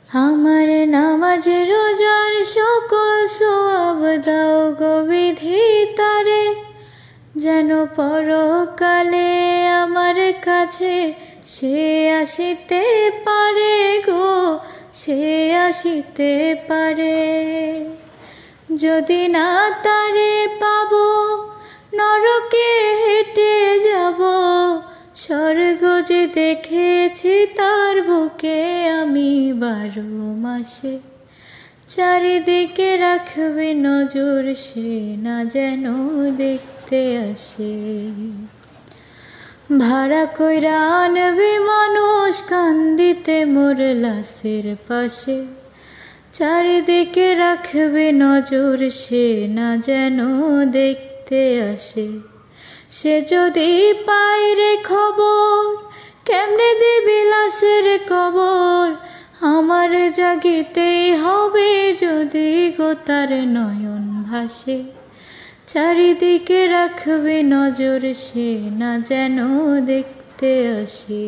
আমার নামাজ রোজার সকল সওয়াব দাও গো বিধাতারে, যেন পরকালে আমার কাছে সে আসিতে পারে গো, সে আসিতে পারে। যদি না তারে পাবো নরকে হেঁটে যাব, স্বর্গ যে দেখেছি তার বুকে আমি 12 মাসে। চারিদিকে রাখবে নজর, সে না যেন দেখতে আসে। ভাড়া কইরা আনবে মানুষ কান্দিতে মোর লাশের পাশে। চারিদিকে রাখবে নজর, সে না যেন দেখতে আসে। সে যদি পায় রে খবর, কেমনে দিবি লাশের কবর। আমার জাগিতেই হবে যদি গো তার নয়ন ভাসে। চারিদিকে রাখবে নজর, সে না যেন দেখতে আসে।